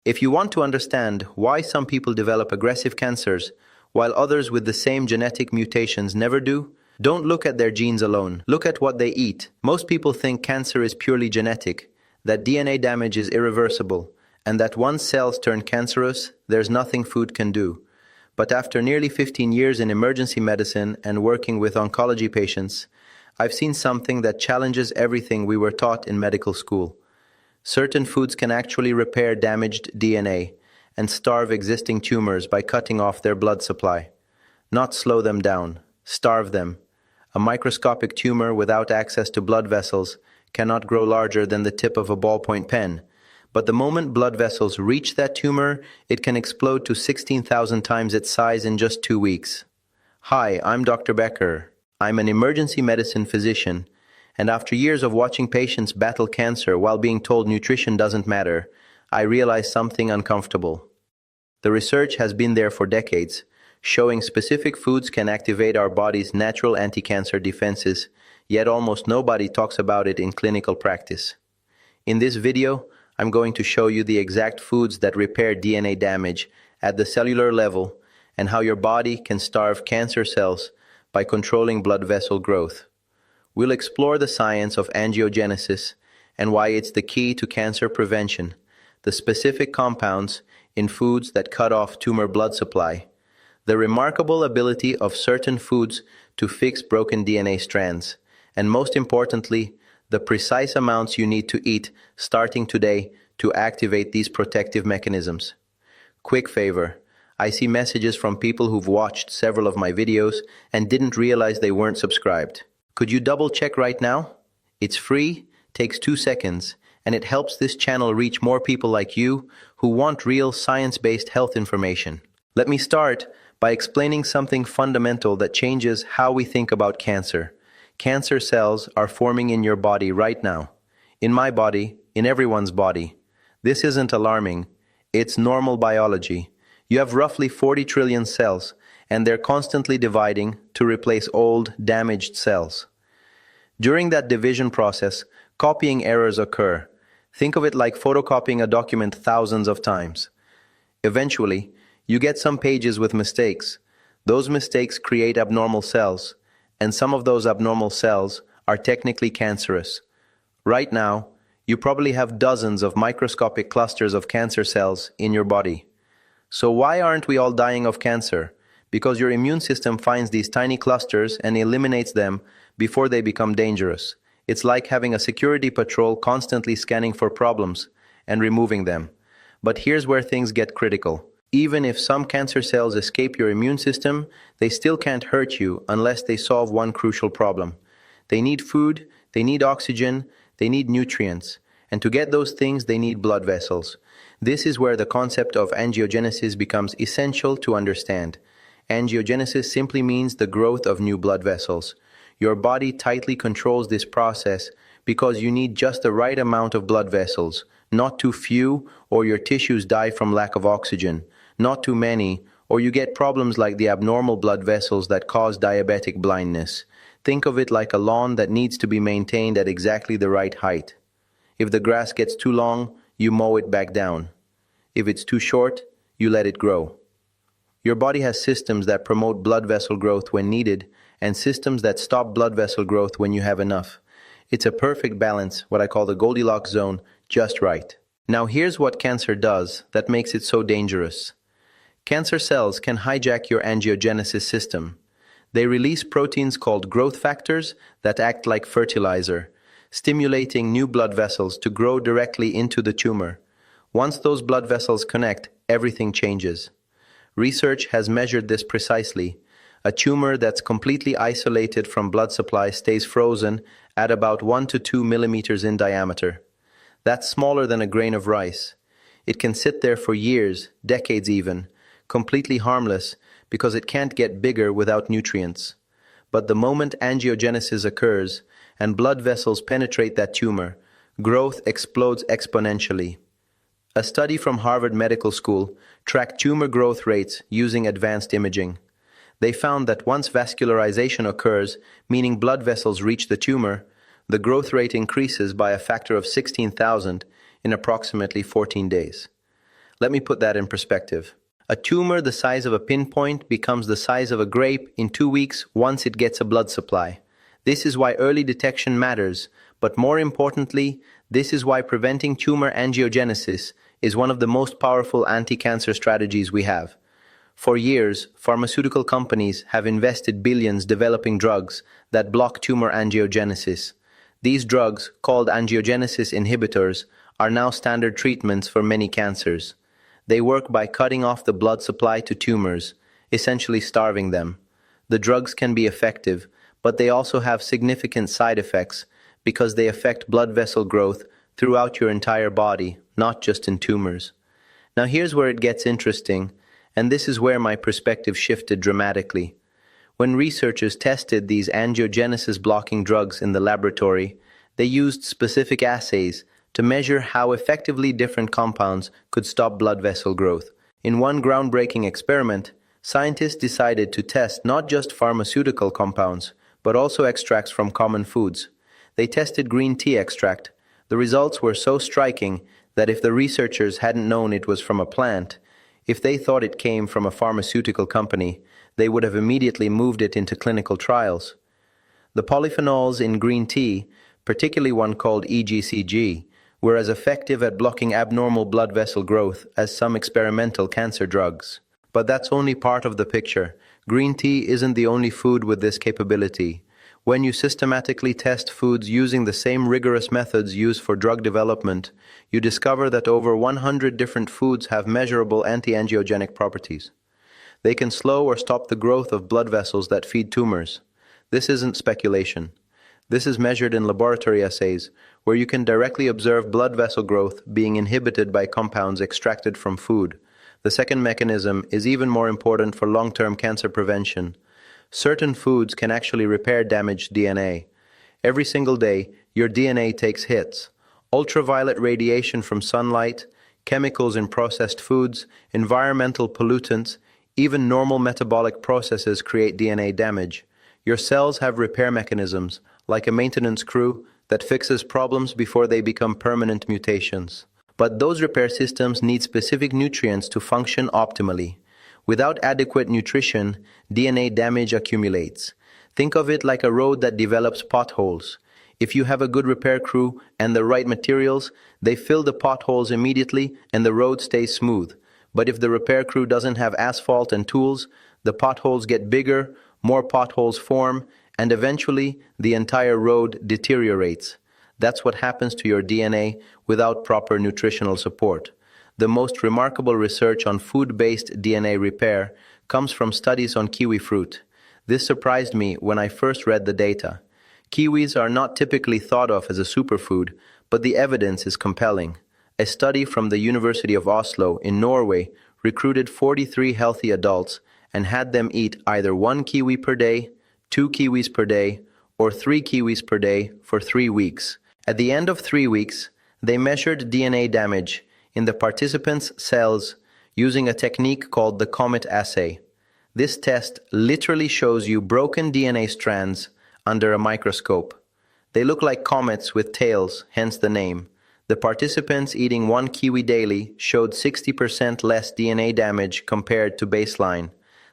If you want to understand why some people develop aggressive cancers, while others with the same genetic mutations never do, don't look at their genes alone. Look at what they eat. Most people think cancer is purely genetic, that DNA damage is irreversible, and that once cells turn cancerous, there's nothing food can do. But after nearly 15 years in emergency medicine and working with oncology patients, I've seen something that challenges everything we were taught in medical school. Certain foods can actually repair damaged DNA and starve existing tumors by cutting off their blood supply. Not slow them down, starve them. A microscopic tumor without access to blood vessels cannot grow larger than the tip of a ballpoint pen. But the moment blood vessels reach that tumor, it can explode to 16,000 times its size in just 2 weeks. Hi, I'm Dr. Becker. I'm an emergency medicine physician, and after years of watching patients battle cancer while being told nutrition doesn't matter, I realized something uncomfortable. The research has been there for decades, showing specific foods can activate our body's natural anti-cancer defenses, yet almost nobody talks about it in clinical practice. In this video, I'm going to show you the exact foods that repair DNA damage at the cellular level and how your body can starve cancer cells by controlling blood vessel growth. We'll explore the science of angiogenesis and why it's the key to cancer prevention, the specific compounds in foods that cut off tumor blood supply, the remarkable ability of certain foods to fix broken DNA strands, and most importantly, the precise amounts you need to eat starting today to activate these protective mechanisms. Quick favor, I see messages from people who've watched several of my videos and didn't realize they weren't subscribed. Could you double check right now? It's free, takes 2 seconds, and it helps this channel reach more people like you who want real science-based health information. Let me start by explaining something fundamental that changes how we think about cancer. Cancer cells are forming in your body right now. In my body, in everyone's body. This isn't alarming. It's normal biology. You have roughly 40 trillion cells, and they're constantly dividing to replace old, damaged cells. During that division process, copying errors occur. Think of it like photocopying a document thousands of times. Eventually, you get some pages with mistakes. Those mistakes create abnormal cells, and some of those abnormal cells are technically cancerous. Right now, you probably have dozens of microscopic clusters of cancer cells in your body. So why aren't we all dying of cancer? Because your immune system finds these tiny clusters and eliminates them before they become dangerous. It's like having a security patrol constantly scanning for problems and removing them. But here's where things get critical. Even if some cancer cells escape your immune system, they still can't hurt you unless they solve one crucial problem. They need food, they need oxygen, they need nutrients, and to get those things they need blood vessels. This is where the concept of angiogenesis becomes essential to understand. Angiogenesis simply means the growth of new blood vessels. Your body tightly controls this process because you need just the right amount of blood vessels, not too few or your tissues die from lack of oxygen. Not too many, or you get problems like the abnormal blood vessels that cause diabetic blindness. Think of it like a lawn that needs to be maintained at exactly the right height. If the grass gets too long, you mow it back down. If it's too short, you let it grow. Your body has systems that promote blood vessel growth when needed, and systems that stop blood vessel growth when you have enough. It's a perfect balance, what I call the Goldilocks zone, just right. Now here's what cancer does that makes it so dangerous. Cancer cells can hijack your angiogenesis system. They release proteins called growth factors that act like fertilizer, stimulating new blood vessels to grow directly into the tumor. Once those blood vessels connect, everything changes. Research has measured this precisely. A tumor that's completely isolated from blood supply stays frozen at about 1 to 2 millimeters in diameter. That's smaller than a grain of rice. It can sit there for years, decades even, completely harmless because it can't get bigger without nutrients. But the moment angiogenesis occurs and blood vessels penetrate that tumor, growth explodes exponentially. A study from Harvard Medical School tracked tumor growth rates using advanced imaging. They found that once vascularization occurs, meaning blood vessels reach the tumor, the growth rate increases by a factor of 16,000 in approximately 14 days. Let me put that in perspective. A tumor the size of a pinpoint becomes the size of a grape in 2 weeks once it gets a blood supply. This is why early detection matters, but more importantly, this is why preventing tumor angiogenesis is one of the most powerful anti-cancer strategies we have. For years, pharmaceutical companies have invested billions developing drugs that block tumor angiogenesis. These drugs, called angiogenesis inhibitors, are now standard treatments for many cancers. They work by cutting off the blood supply to tumors, essentially starving them. The drugs can be effective, but they also have significant side effects because they affect blood vessel growth throughout your entire body, not just in tumors. Now here's where it gets interesting, and this is where my perspective shifted dramatically. When researchers tested these angiogenesis-blocking drugs in the laboratory, they used specific assays to measure how effectively different compounds could stop blood vessel growth. In one groundbreaking experiment, scientists decided to test not just pharmaceutical compounds, but also extracts from common foods. They tested green tea extract. The results were so striking that if the researchers hadn't known it was from a plant, if they thought it came from a pharmaceutical company, they would have immediately moved it into clinical trials. The polyphenols in green tea, particularly one called EGCG, were as effective at blocking abnormal blood vessel growth as some experimental cancer drugs. But that's only part of the picture. Green tea isn't the only food with this capability. When you systematically test foods using the same rigorous methods used for drug development, you discover that over 100 different foods have measurable anti-angiogenic properties. They can slow or stop the growth of blood vessels that feed tumors. This isn't speculation. This is measured in laboratory assays, where you can directly observe blood vessel growth being inhibited by compounds extracted from food. The second mechanism is even more important for long-term cancer prevention. Certain foods can actually repair damaged DNA. Every single day, your DNA takes hits. Ultraviolet radiation from sunlight, chemicals in processed foods, environmental pollutants, even normal metabolic processes create DNA damage. Your cells have repair mechanisms, like a maintenance crew, that fixes problems before they become permanent mutations. But those repair systems need specific nutrients to function optimally. Without adequate nutrition, DNA damage accumulates. Think of it like a road that develops potholes. If you have a good repair crew and the right materials, they fill the potholes immediately and the road stays smooth. But if the repair crew doesn't have asphalt and tools, the potholes get bigger, more potholes form, and eventually the entire road deteriorates. That's what happens to your DNA without proper nutritional support. The most remarkable research on food-based DNA repair comes from studies on kiwi fruit. This surprised me when I first read the data. Kiwis are not typically thought of as a superfood, but the evidence is compelling. A study from the University of Oslo in Norway recruited 43 healthy adults and had them eat either 1 kiwi per day, 2 kiwis per day, or 3 kiwis per day for 3 weeks. At the end of 3 weeks, they measured DNA damage in the participants' cells using a technique called the COMET assay. This test literally shows you broken DNA strands under a microscope. They look like comets with tails, hence the name. The participants eating 1 kiwi daily showed 60% less DNA damage compared to baseline.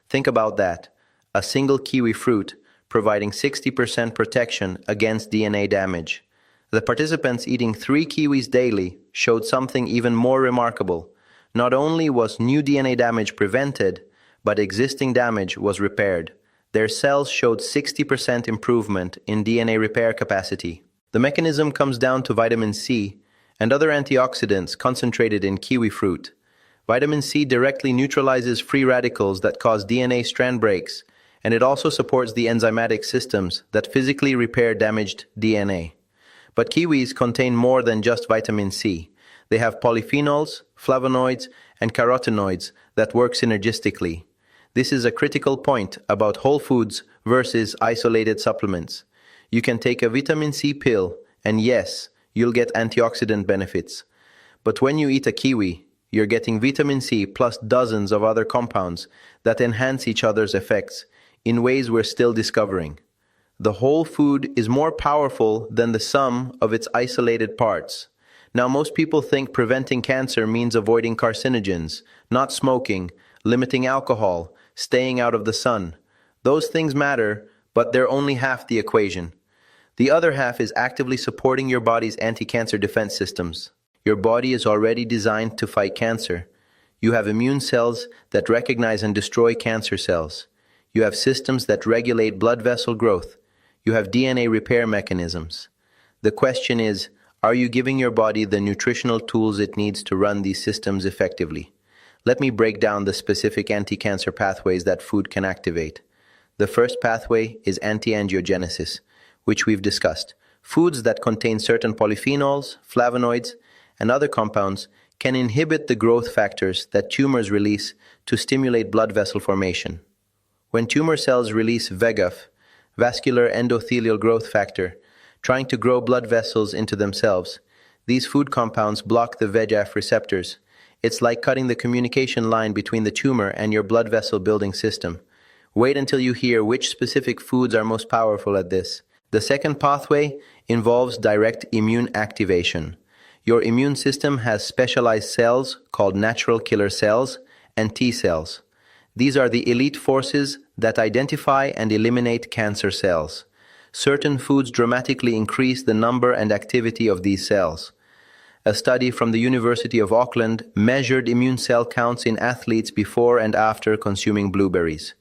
Think about that. A single kiwi fruit providing 60% protection against DNA damage. The participants eating 3 kiwis daily showed something even more remarkable. Not only was new DNA damage prevented, but existing damage was repaired. Their cells showed 60% improvement in DNA repair capacity. The mechanism comes down to vitamin C and other antioxidants concentrated in kiwi fruit. Vitamin C directly neutralizes free radicals that cause DNA strand breaks, and it also supports the enzymatic systems that physically repair damaged DNA. But kiwis contain more than just vitamin C. They have polyphenols, flavonoids, and carotenoids that work synergistically. This is a critical point about whole foods versus isolated supplements. You can take a vitamin C pill, and yes, you'll get antioxidant benefits. But when you eat a kiwi, you're getting vitamin C plus dozens of other compounds that enhance each other's effects in ways we're still discovering. The whole food is more powerful than the sum of its isolated parts. Now, most people think preventing cancer means avoiding carcinogens, not smoking, limiting alcohol, staying out of the sun. Those things matter, but they're only half the equation. The other half is actively supporting your body's anti-cancer defense systems. Your body is already designed to fight cancer. You have immune cells that recognize and destroy cancer cells. You have systems that regulate blood vessel growth. You have DNA repair mechanisms. The question is, are you giving your body the nutritional tools it needs to run these systems effectively? Let me break down the specific anti-cancer pathways that food can activate. The first pathway is anti-angiogenesis, which we've discussed. Foods that contain certain polyphenols, flavonoids, and other compounds can inhibit the growth factors that tumors release to stimulate blood vessel formation. When tumor cells release VEGF, vascular endothelial growth factor, trying to grow blood vessels into themselves, these food compounds block the VEGF receptors. It's like cutting the communication line between the tumor and your blood vessel building system. Wait until you hear which specific foods are most powerful at this. The second pathway involves direct immune activation. Your immune system has specialized cells called natural killer cells and T cells. These are the elite forces that identify and eliminate cancer cells. Certain foods dramatically increase the number and activity of these cells. A study from the University of Auckland measured immune cell counts in athletes before and after consuming blueberries.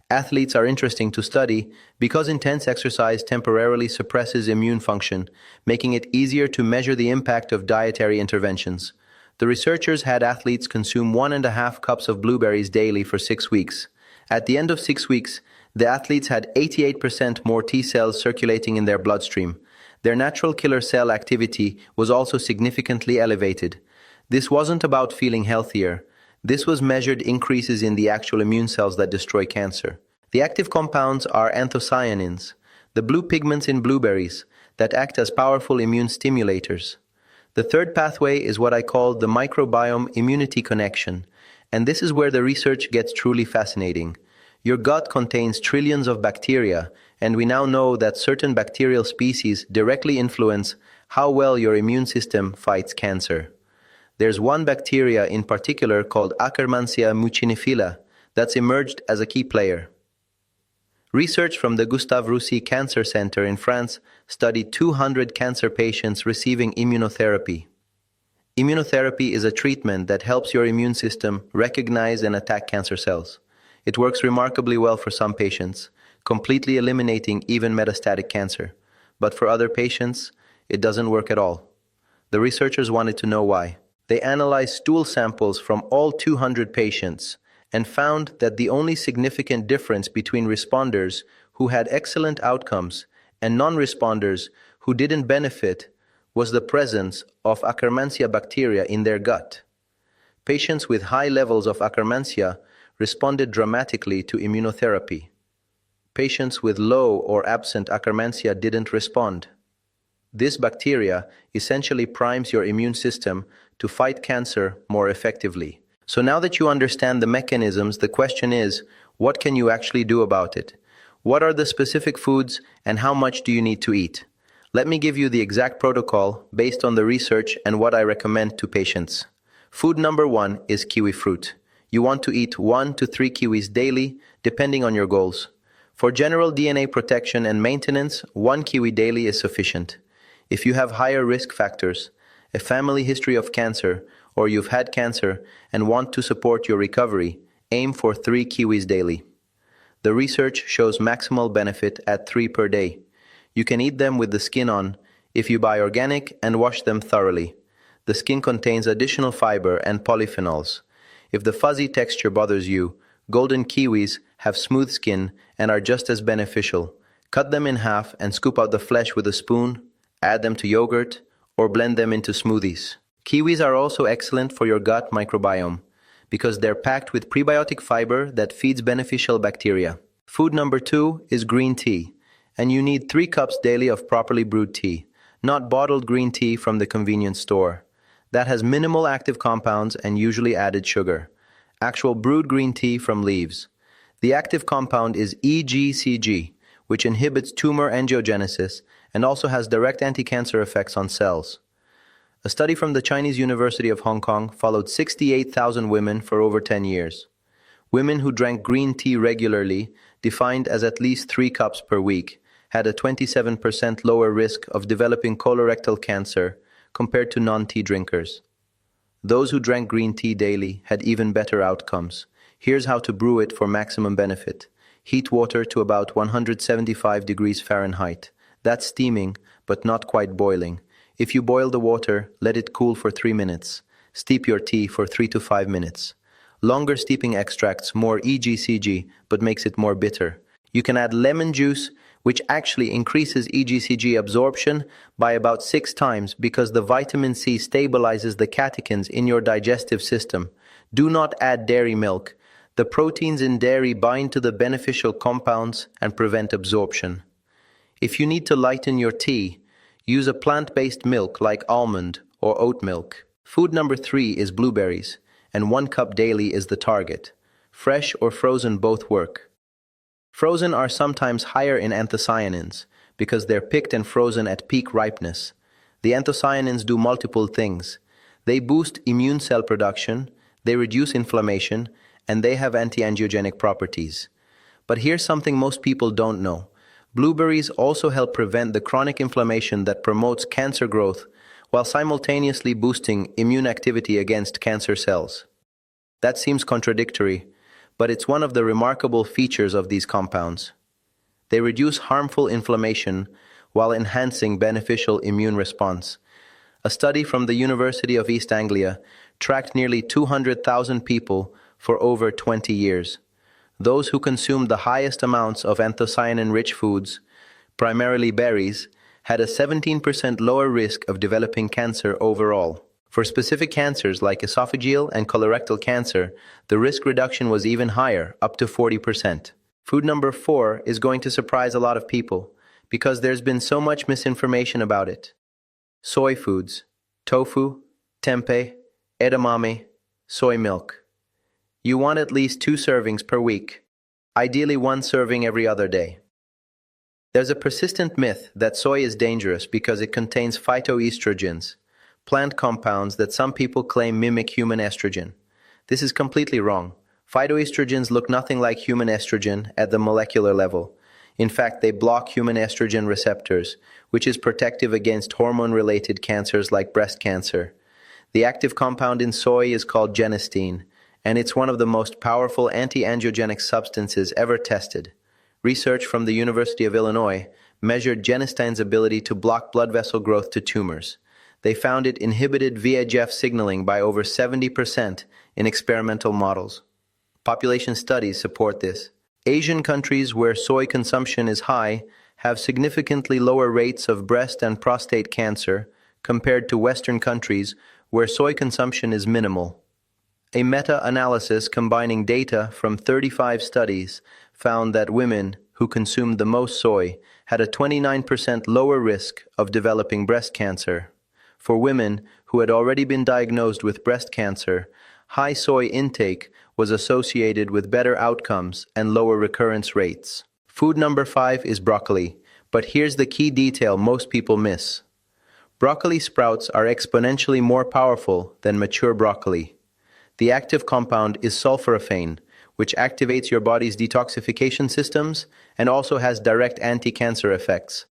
Athletes are interesting to study because intense exercise temporarily suppresses immune function, making it easier to measure the impact of dietary interventions. The researchers had athletes consume 1.5 cups of blueberries daily for 6 weeks. At the end of 6 weeks, the athletes had 88% more T cells circulating in their bloodstream. Their natural killer cell activity was also significantly elevated. This wasn't about feeling healthier. This was measured increases in the actual immune cells that destroy cancer. The active compounds are anthocyanins, the blue pigments in blueberries that act as powerful immune stimulators. The third pathway is what I call the microbiome immunity connection, and this is where the research gets truly fascinating. Your gut contains trillions of bacteria, and we now know that certain bacterial species directly influence how well your immune system fights cancer. There's one bacteria in particular called Akkermansia muciniphila that's emerged as a key player. Research from the Gustave Roussy Cancer Center in France studied 200 cancer patients receiving immunotherapy. Immunotherapy is a treatment that helps your immune system recognize and attack cancer cells. It works remarkably well for some patients, completely eliminating even metastatic cancer. But for other patients, it doesn't work at all. The researchers wanted to know why. They analyzed stool samples from all 200 patients and found that the only significant difference between responders who had excellent outcomes and non-responders who didn't benefit was the presence of Akkermansia bacteria in their gut. Patients with high levels of Akkermansia responded dramatically to immunotherapy. Patients with low or absent Akkermansia didn't respond. This bacteria essentially primes your immune system to fight cancer more effectively. So now that you understand the mechanisms, the question is, what can you actually do about it? What are the specific foods and how much do you need to eat? Let me give you the exact protocol based on the research and what I recommend to patients. Food number 1 is kiwi fruit. You want to eat 1 to 3 kiwis daily, depending on your goals. For general DNA protection and maintenance, 1 kiwi daily is sufficient. If you have higher risk factors, a family history of cancer, or you've had cancer and want to support your recovery, aim for 3 kiwis daily. The research shows maximal benefit at 3 per day. You can eat them with the skin on if you buy organic and wash them thoroughly. The skin contains additional fiber and polyphenols. If the fuzzy texture bothers you, golden kiwis have smooth skin and are just as beneficial. Cut them in half and scoop out the flesh with a spoon, add them to yogurt, or blend them into smoothies. Kiwis are also excellent for your gut microbiome because they're packed with prebiotic fiber that feeds beneficial bacteria. Food number 2 is green tea, and you need 3 cups daily of properly brewed tea, not bottled green tea from the convenience store. That has minimal active compounds and usually added sugar. Actual brewed green tea from leaves. The active compound is EGCG, which inhibits tumor angiogenesis and also has direct anti-cancer effects on cells. A study from the Chinese University of Hong Kong followed 68,000 women for over 10 years. Women who drank green tea regularly, defined as at least 3 cups per week, had a 27% lower risk of developing colorectal cancer compared to non-tea drinkers. Those who drank green tea daily had even better outcomes. Here's how to brew it for maximum benefit. Heat water to about 175 degrees Fahrenheit. That's steaming, but not quite boiling. If you boil the water, let it cool for 3 minutes. Steep your tea for 3 to 5 minutes. Longer steeping extracts more EGCG, but makes it more bitter. You can add lemon juice, which actually increases EGCG absorption by about 6 times because the vitamin C stabilizes the catechins in your digestive system. Do not add dairy milk. The proteins in dairy bind to the beneficial compounds and prevent absorption. If you need to lighten your tea, use a plant-based milk like almond or oat milk. Food number 3 is blueberries, and 1 cup daily is the target. Fresh or frozen both work. Frozen are sometimes higher in anthocyanins because they're picked and frozen at peak ripeness. The anthocyanins do multiple things. They boost immune cell production, they reduce inflammation, and they have anti-angiogenic properties. But here's something most people don't know. Blueberries also help prevent the chronic inflammation that promotes cancer growth while simultaneously boosting immune activity against cancer cells. That seems contradictory, but it's one of the remarkable features of these compounds. They reduce harmful inflammation while enhancing beneficial immune response. A study from the University of East Anglia tracked nearly 200,000 people for over 20 years. Those who consumed the highest amounts of anthocyanin-rich foods, primarily berries, had a 17% lower risk of developing cancer overall. For specific cancers like esophageal and colorectal cancer, the risk reduction was even higher, up to 40%. Food number 4 is going to surprise a lot of people because there's been so much misinformation about it. Soy foods, tofu, tempeh, edamame, soy milk. You want at least 2 servings per week, ideally 1 serving every other day. There's a persistent myth that soy is dangerous because it contains phytoestrogens, plant compounds that some people claim mimic human estrogen. This is completely wrong. Phytoestrogens look nothing like human estrogen at the molecular level. In fact, they block human estrogen receptors, which is protective against hormone-related cancers like breast cancer. The active compound in soy is called genistein, and it's one of the most powerful anti-angiogenic substances ever tested. Research from the University of Illinois measured genistein's ability to block blood vessel growth to tumors. They found it inhibited VEGF signaling by over 70% in experimental models. Population studies support this. Asian countries where soy consumption is high have significantly lower rates of breast and prostate cancer compared to Western countries where soy consumption is minimal. A meta-analysis combining data from 35 studies found that women who consumed the most soy had a 29% lower risk of developing breast cancer. For women who had already been diagnosed with breast cancer, high soy intake was associated with better outcomes and lower recurrence rates. Food number 5 is broccoli, but here's the key detail most people miss. Broccoli sprouts are exponentially more powerful than mature broccoli. The active compound is sulforaphane, which activates your body's detoxification systems and also has direct anti-cancer effects.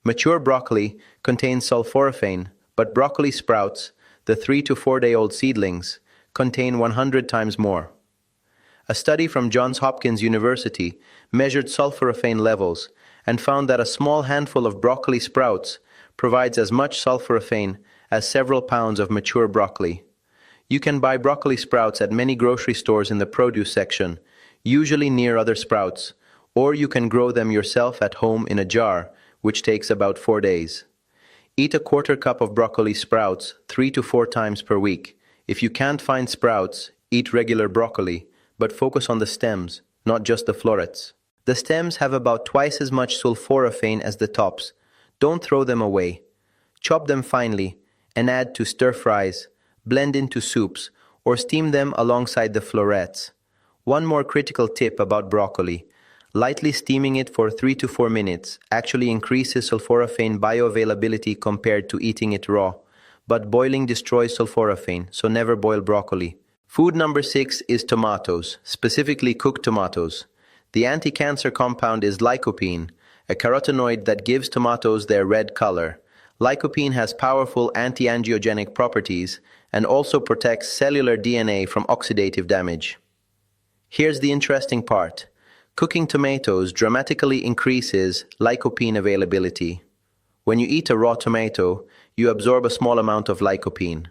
Mature broccoli contains sulforaphane, but broccoli sprouts, the 3 to 4-day-old seedlings, contain 100 times more. A study from Johns Hopkins University measured sulforaphane levels and found that a small handful of broccoli sprouts provides as much sulforaphane as several pounds of mature broccoli. You can buy broccoli sprouts at many grocery stores in the produce section, usually near other sprouts, or you can grow them yourself at home in a jar, which takes about 4 days. Eat a quarter cup of broccoli sprouts 3 to 4 times per week. If you can't find sprouts, eat regular broccoli, but focus on the stems, not just the florets. The stems have about twice as much sulforaphane as the tops. Don't throw them away. Chop them finely and add to stir fries, blend into soups, or steam them alongside the florets. One more critical tip about broccoli. Lightly steaming it for 3 to 4 minutes actually increases sulforaphane bioavailability compared to eating it raw. but boiling destroys sulforaphane, so never boil broccoli. Food number 6 is tomatoes, specifically cooked tomatoes. The anti-cancer compound is lycopene, a carotenoid that gives tomatoes their red color. Lycopene has powerful anti-angiogenic properties and also protects cellular DNA from oxidative damage. Here's the interesting part. Cooking tomatoes dramatically increases lycopene availability. When you eat a raw tomato, you absorb a small amount of lycopene.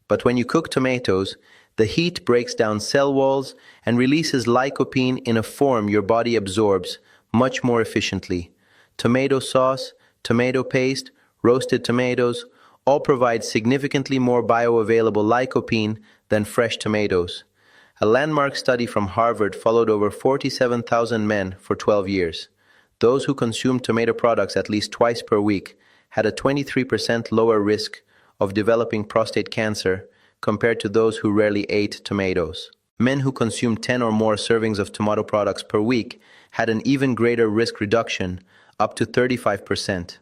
But when you cook tomatoes, the heat breaks down cell walls and releases lycopene in a form your body absorbs much more efficiently. Tomato sauce, tomato paste, roasted tomatoes all provide significantly more bioavailable lycopene than fresh tomatoes. A landmark study from Harvard followed over 47,000 men for 12 years. Those who consumed tomato products at least twice per week had a 23% lower risk of developing prostate cancer compared to those who rarely ate tomatoes. Men who consumed 10 or more servings of tomato products per week had an even greater risk reduction, up to 35%.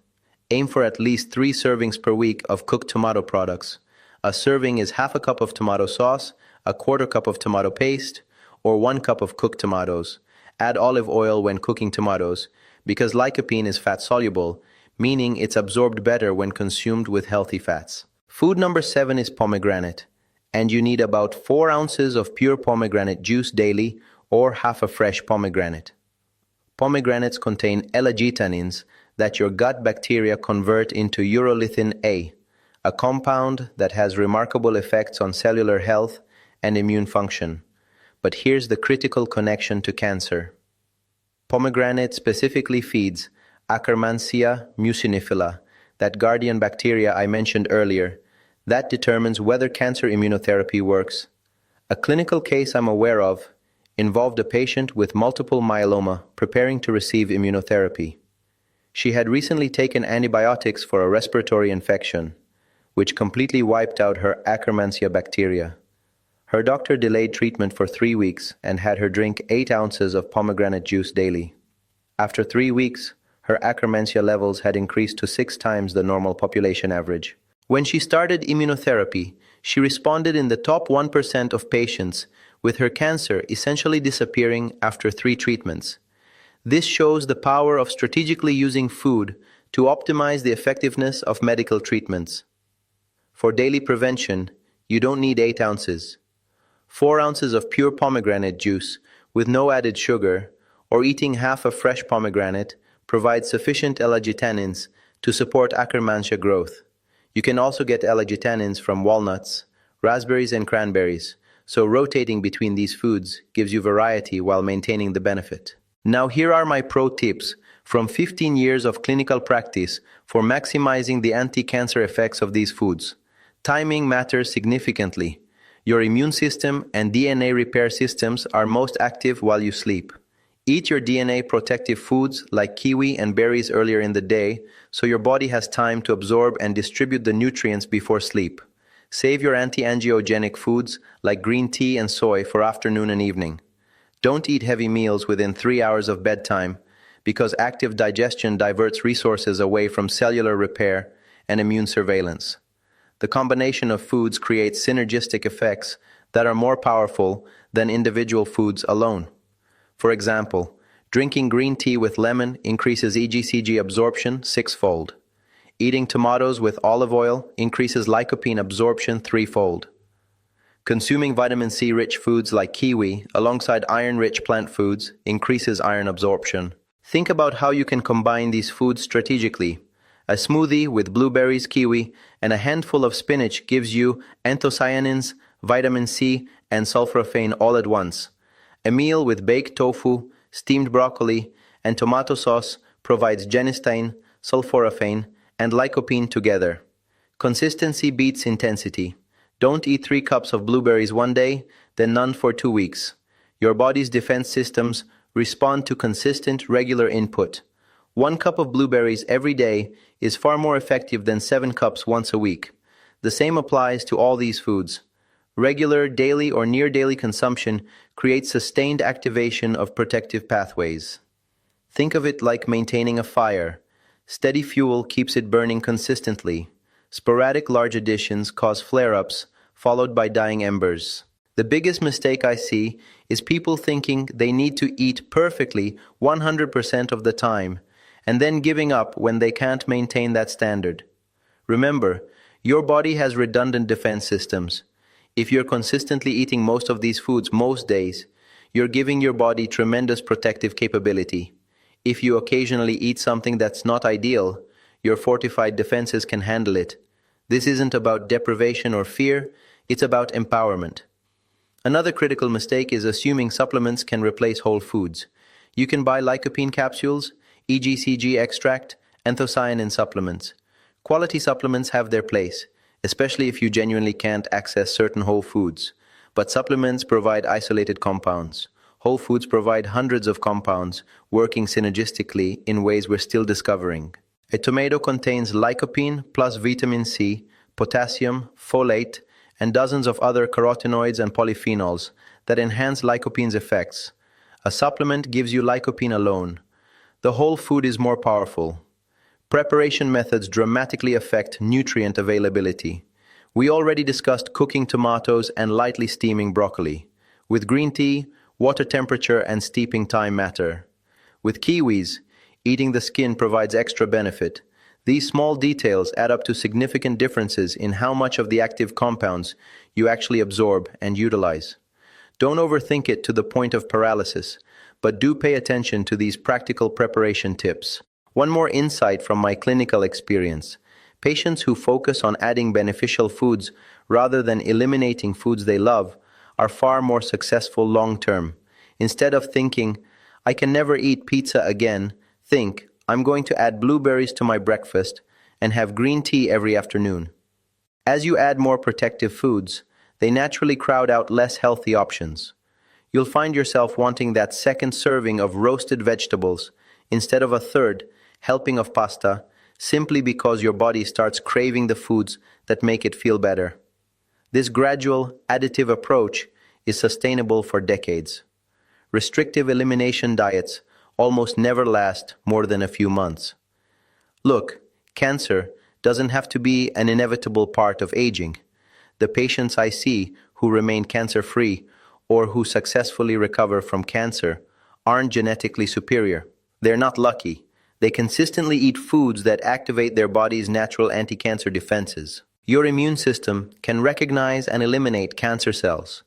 Aim for at least 3 servings per week of cooked tomato products. A serving is half a cup of tomato sauce, a quarter cup of tomato paste, or 1 cup of cooked tomatoes. Add olive oil when cooking tomatoes, because lycopene is fat-soluble, meaning it's absorbed better when consumed with healthy fats. Food number 7 is pomegranate, and you need about 4 ounces of pure pomegranate juice daily or half a fresh pomegranate. Pomegranates contain elagitanins that your gut bacteria convert into urolithin A, a compound that has remarkable effects on cellular health and immune function. But here's the critical connection to cancer. Pomegranate specifically feeds Akkermansia mucinifila, that guardian bacteria I mentioned earlier, that determines whether cancer immunotherapy works. A clinical case I'm aware of involved a patient with multiple myeloma preparing to receive immunotherapy. She had recently taken antibiotics for a respiratory infection, which completely wiped out her Akkermansia bacteria. Her doctor delayed treatment for 3 weeks and had her drink 8 ounces of pomegranate juice daily. After 3 weeks, her Akkermansia levels had increased to 6 times the normal population average. When she started immunotherapy, she responded in the top 1% of patients, with her cancer essentially disappearing after 3 treatments. This shows the power of strategically using food to optimize the effectiveness of medical treatments. For daily prevention, you don't need 8 ounces. 4 ounces of pure pomegranate juice with no added sugar, or eating half a fresh pomegranate, provides sufficient elagitanins to support Akkermansia growth. You can also get elagitanins from walnuts, raspberries, and cranberries, so rotating between these foods gives you variety while maintaining the benefit. Now here are my pro tips from 15 years of clinical practice for maximizing the anti-cancer effects of these foods. Timing matters significantly. Your immune system and DNA repair systems are most active while you sleep. Eat your DNA protective foods like kiwi and berries earlier in the day so your body has time to absorb and distribute the nutrients before sleep. Save your anti-angiogenic foods like green tea and soy for afternoon and evening. Don't eat heavy meals within 3 hours of bedtime because active digestion diverts resources away from cellular repair and immune surveillance. The combination of foods creates synergistic effects that are more powerful than individual foods alone. For example, drinking green tea with lemon increases EGCG absorption 6-fold. Eating tomatoes with olive oil increases lycopene absorption 3-fold. Consuming vitamin C-rich foods like kiwi alongside iron-rich plant foods increases iron absorption. Think about how you can combine these foods strategically. A smoothie with blueberries, kiwi, and a handful of spinach gives you anthocyanins, vitamin C, and sulforaphane all at once. A meal with baked tofu, steamed broccoli, and tomato sauce provides genistein, sulforaphane, and lycopene together. Consistency beats intensity. Don't eat 3 cups of blueberries one day, then none for 2 weeks. Your body's defense systems respond to consistent, regular input. 1 cup of blueberries every day is far more effective than 7 cups once a week. The same applies to all these foods. Regular, daily, or near-daily consumption creates sustained activation of protective pathways. Think of it like maintaining a fire. Steady fuel keeps it burning consistently. Sporadic large additions cause flare-ups, followed by dying embers. The biggest mistake I see is people thinking they need to eat perfectly 100% of the time, and then giving up when they can't maintain that standard. Remember, your body has redundant defense systems. If you're consistently eating most of these foods most days, you're giving your body tremendous protective capability. If you occasionally eat something that's not ideal, your fortified defenses can handle it. This isn't about deprivation or fear, it's about empowerment. Another critical mistake is assuming supplements can replace whole foods. You can buy lycopene capsules, EGCG extract, anthocyanin supplements. Quality supplements have their place, especially if you genuinely can't access certain whole foods. But supplements provide isolated compounds. Whole foods provide hundreds of compounds, working synergistically in ways we're still discovering. A tomato contains lycopene plus vitamin C, potassium, folate, and dozens of other carotenoids and polyphenols that enhance lycopene's effects. A supplement gives you lycopene alone. The whole food is more powerful. Preparation methods dramatically affect nutrient availability. We already discussed cooking tomatoes and lightly steaming broccoli. With green tea, water temperature and steeping time matter. With kiwis, eating the skin provides extra benefit. These small details add up to significant differences in how much of the active compounds you actually absorb and utilize. Don't overthink it to the point of paralysis, but do pay attention to these practical preparation tips. One more insight from my clinical experience. Patients who focus on adding beneficial foods rather than eliminating foods they love are far more successful long-term. Instead of thinking, I can never eat pizza again, think, I'm going to add blueberries to my breakfast and have green tea every afternoon. As you add more protective foods, they naturally crowd out less healthy options. You'll find yourself wanting that second serving of roasted vegetables instead of a third helping of pasta, simply because your body starts craving the foods that make it feel better. This gradual, additive approach is sustainable for decades. Restrictive elimination diets almost never last more than a few months. Look, cancer doesn't have to be an inevitable part of aging. The patients I see who remain cancer-free or who successfully recover from cancer aren't genetically superior. They're not lucky. They consistently eat foods that activate their body's natural anti-cancer defenses. Your immune system can recognize and eliminate cancer cells.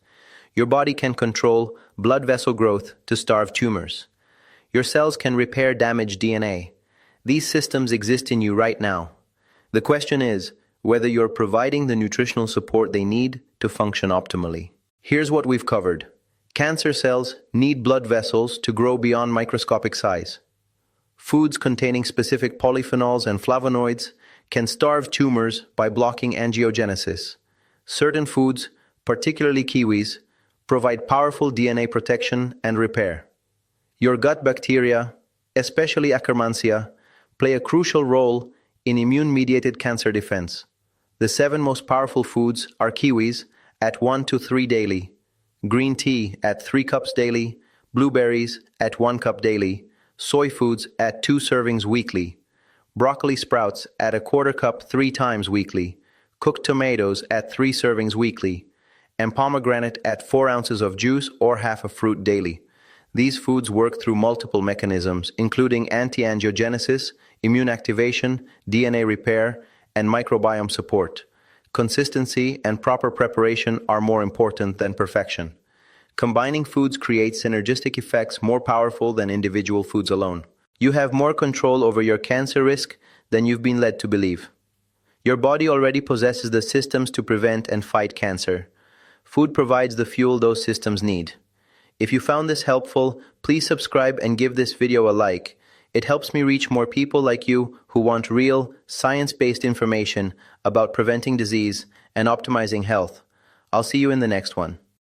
Your body can control blood vessel growth to starve tumors. Your cells can repair damaged DNA. These systems exist in you right now. The question is whether you're providing the nutritional support they need to function optimally. Here's what we've covered. Cancer cells need blood vessels to grow beyond microscopic size. Foods containing specific polyphenols and flavonoids can starve tumors by blocking angiogenesis. Certain foods, particularly kiwis, provide powerful DNA protection and repair. Your gut bacteria, especially Akkermansia, play a crucial role in immune-mediated cancer defense. The 7 most powerful foods are kiwis at 1 to 3 daily, green tea at 3 cups daily, blueberries at 1 cup daily, soy foods at 2 servings weekly, broccoli sprouts at 1/4 cup 3 times weekly, cooked tomatoes at 3 servings weekly, and pomegranate at 4 ounces of juice or half a fruit daily. These foods work through multiple mechanisms, including anti-angiogenesis, immune activation, DNA repair, and microbiome support. Consistency and proper preparation are more important than perfection. Combining foods creates synergistic effects more powerful than individual foods alone. You have more control over your cancer risk than you've been led to believe. Your body already possesses the systems to prevent and fight cancer. Food provides the fuel those systems need. If you found this helpful, please subscribe and give this video a like. It helps me reach more people like you who want real, science-based information about preventing disease and optimizing health. I'll see you in the next one.